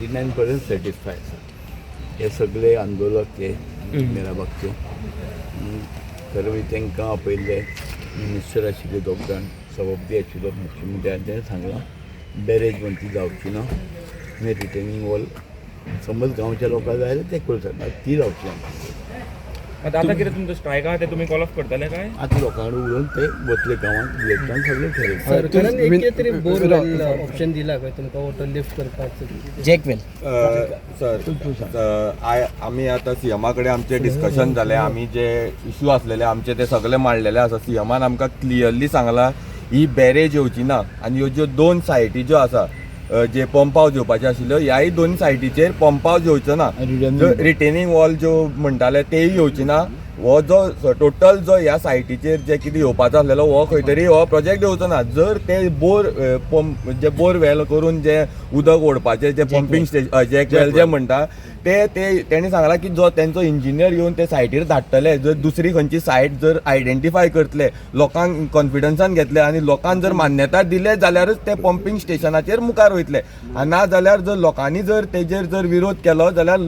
99% satisfy हे सगळे आंदोलक हे मेराबागचे खरें तांकां आपयल्ले मिनिस्टर आशिल्ले दोग जाण सभापती आशिल्लो मुख्यमंत्र्यान सांगलां बॅरेज म्हणटी जावची ना आनी रिटर्निंग वॉल समज गांवच्या लोकांक जाय जाल्यार ते करूं शकता ती जावची ना. आता कितें तुमचो स्ट्रायक आहा ते तुमी कॉल ऑफ करतले काय? आतां लोकां कडेन उलोवन ते वतले गांवांत इलेक्शन सगळें ठरयतले. सरकारान एक तरी बोरवेल ऑप्शन दिला काय तुमकां वॉटर लिफ्ट करपाक जॅकवेल सर आमी आतां सीएमा कडेन आमचे डिस्कशन जालें आमी जे इश्यू आसलेले आमचे ते सगळे मांडलेले आसा. सीएमान आमकां क्लियरली सांगलां ही बॅरेज येवची ना आनी ह्यो ज्यो 2 सायटी ज्यो आसा जे पंप हावज येवपाचे आशिल्ल्यो ह्याय 2 सायटीचेर पंप हावज येवचो ना. रिटेनिंग वॉल ज्यो म्हणटाले तेय येवची ना. हो जो टोटल जो ह्या सायटीचेर जे कितें येवपाचो आसलेलो हो खंय तरी हो प्रोजेक्ट येवचो ना. जर ते बोरवेल करून जे उदक ओडपाचे जे पंपिंग स्टेशन जॅकवेल जे म्हणटा ते तेणी सांगलां की जो तेंचो इंजिनियर येवन ते सायटीर धाडटले. जर दुसरी खंयची सायट जर आयडेंटिफाय करतले लोकांक कॉन्फिडन्सान घेतले आनी लोकांक जर मान्यताय दिले जाल्यारच ते पंपिंग स्टेशनाचेर मुखार वयतले. ना जाल्यार जर लोकांनी जर तेजेर जर विरोध केलो जाल्यार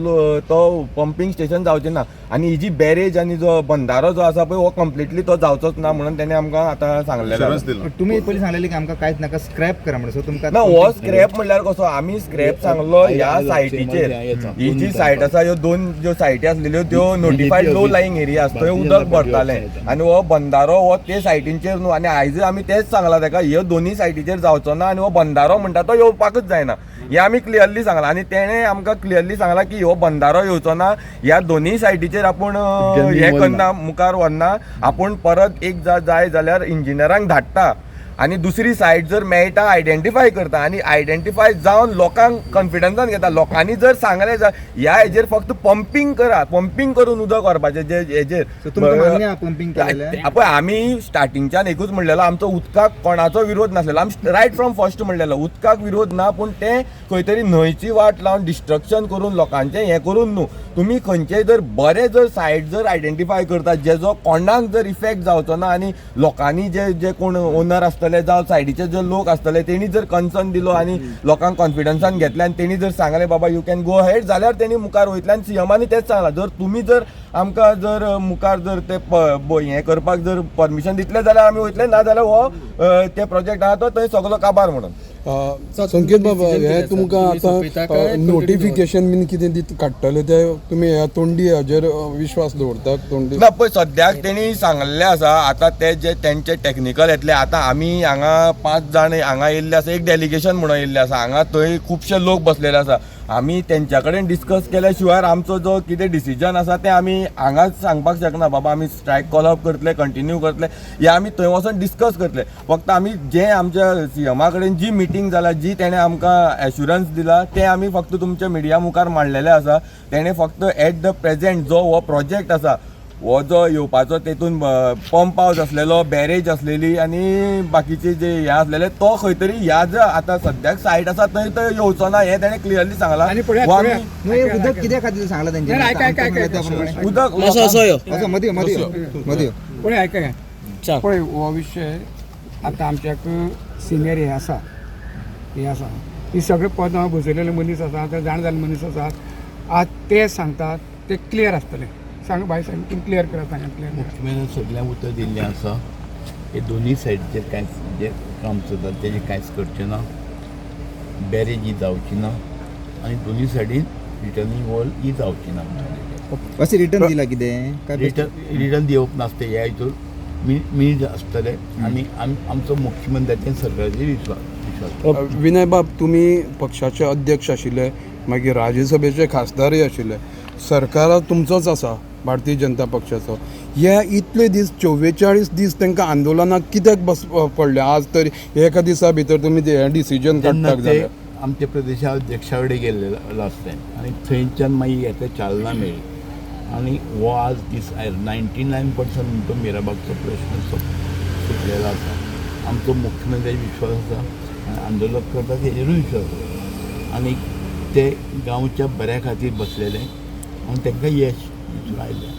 तो पंपिंग स्टेशन जावचें ना. आनी ही जी बॅरेज आनी जो बंधारो जो आसा पळय हो कंप्लिटली तो जावचोच ना म्हणून तेणे आमकां आतां सांगलेलें. तुम्ही पयलीं सांगलेलें की आमकां कांयच नाका स्क्रॅप करा म्हणून. सो तुमकां ना हो स्क्रॅप म्हणल्यार कसो आमी स्क्रॅप सांगलो ह्या सायटीचेर. ही जी सायट आसा ह्यो 2 ज्यो सायटी आसलेल्यो त्यो नोटिफायड लो लायिंग एरिया आसा थंय उदक भरतालें आनी हो बंधारो हो ते सायटींचेर न्हू. आनी आयज आमी तेच सांगलां ताका ह्यो 2 सायटीचेर जावचो ना आनी हो बंधारो म्हणटा तो येवपाकच जायना हे आमी क्लियरली सांगलां. आनी तेणें आमकां क्लियरली सांगलां की हो बंधारो येवचो ना. ह्या 2 सायटीचेर आपूण हे करना मुखार व्हरना. आपूण परत एक जाय जाल्यार इंजिनियरांक धाडटा आनी दुसरी सायट जर मेळटा आयडेंटिफाय करता आनी आयडेंटिफाय जावन लोकांक कॉन्फिडन्सान घेता. लोकांनी जर सांगलें ह्या हेजेर फक्त पंपिंग करा पंपिंग करून उदक व्हरपाचें जे हेजेर पंपिंग पळय आमी स्टार्टिंगच्यान एकूच म्हणलेलो आमचो उदकाक कोणाचो विरोध नासलेलो. आमी रायट फ्रॉम फर्स्ट म्हणलेलो उदकाक विरोध ना पूण ते खंय तरी न्हंयची वाट लावन डिस्ट्रक्शन करून लोकांचें हें करून न्हू. तुमी खंयचेय जर बरे जर सायट जर आयडेंटिफाय करता जेजो कोणाक जर इफेक्ट जावचो ना आनी लोकांनी जे कोण ओनर आसतले जावं सायडीचे जे लोक आसतले तेणी जर कन्सर्न दिलो आनी लोकांक कॉन्फिडन्सान घेतले आनी तेणी जर सांगलें बाबा यू कॅन गो हेड जाल्यार तेणी मुखार वयतले. आनी सीएमानी तेच सांगलां जर तुमी जर आमकां जर मुखार जर ते हें करपाक जर परमिशन दितले जाल्यार आमी वयतले. ना जाल्यार हो ते प्रोजेक्ट आहा तो थंय सगळो काबार म्हणून. संकेत बाबा हे तुमकां आतां नोटिफिकेशन बीन कितें काडटले ते तुमी ह्या तोंडी हाजेर विश्वास दवरतात? तोंडी ना पळय सद्याक तेणी सांगलेलें आसा. आतां ते जे तेंचे टेक्निकल येतले आतां आमी हांगा 5 जाण हांगा येयल्ले आसा एक डेलिगेशन म्हणून येयल्ले आसा. हांगा थंय खुबशे लोक बसलेले आसा. आमी तेंच्या कडेन डिस्कस केल्या शिवाय आमचो जो कितें डिसिजन आसा तें आमी हांगाच सांगपाक शकना. बाबा आमी स्ट्रायक कॉल अप करतले कंटिन्यू करतले हे आमी थंय वचून डिस्कस करतले. फक्त आमी जे आमच्या सीएमा कडेन जी मिटींग जाल्या जी तेणें आमकां एश्युरन्स दिला ते आमी फक्त तुमच्या मिडिया मुखार मांडलेले आसा. तेणें फक्त एट द प्रेझेंट जो हो प्रोजेक्ट आसा हो जो येवपाचो तेतून पंप हावज आसलेलो बॅरेज आसलेली आनी बाकीचे जे हे आसलेले तो खंय तरी ह्या जो आतां सद्याक सायट आसा थंय तो येवचो ना हे तेणें क्लियरली सांगलां. उदक कित्या खातीर सांगलां तेंच्यानी उदक मदीं पळय आयका पळय हो विशय आतां आमच्याक सिनियर हे आसा ही सगळे पदां बसयलेले मनीस आसा ते जाण जाल्ले मनीस आसात. आज ते सांगतात ते क्लियर आसतले. सांग भाई सांग तुम्ही क्लियर करा सांगा क्लियर. मुख्यमंत्र्यान सगळ्यांक उतर दिल्लें आसा हे 2 सायडीचेर कांयच जे काम चलता तेजें कांयच करचें ना. बॅरेज ही जावची ना आनी 2 सायडीन रिटर्निंग वॉल ही जावची ना. अशें रिटर्न दिला कितें रिटर्न दिवप नासता ह्या हितूर मिनीट आसतले आनी आमचो मुख्यमंत्र्याचेर सरकाराचेर विश्वास. विनय बाब तुमी पक्षाचे अध्यक्ष आशिल्ले मागीर राज्यसभेचे खासदारय आशिल्ले. सरकार तुमचोच आसा भारतीय जनता पक्षाचो. हे इतले दीस 44 दीस तांकां आंदोलनाक कित्याक पडले? आज तर एका दिसा भितर तुमी हे डिसिजन काडटाक जाल्यार आमच्या प्रदेशाध्यक्षा कडेन गेल्लेलो आसलें आनी थंयच्यान मागीर हेका चालना मेळ्ळी आनी हो आज दीस 99% तो मेराबागचो प्रश्न सुटलेलो आसा. आमचो मुख्यमंत्र्याचेर विश्वास आसा आनी आंदोलक करता तेजेरूय विश्वास आसा आनी ते गांवच्या बऱ्या खातीर बसलेले आनी तांकां यश आयलें.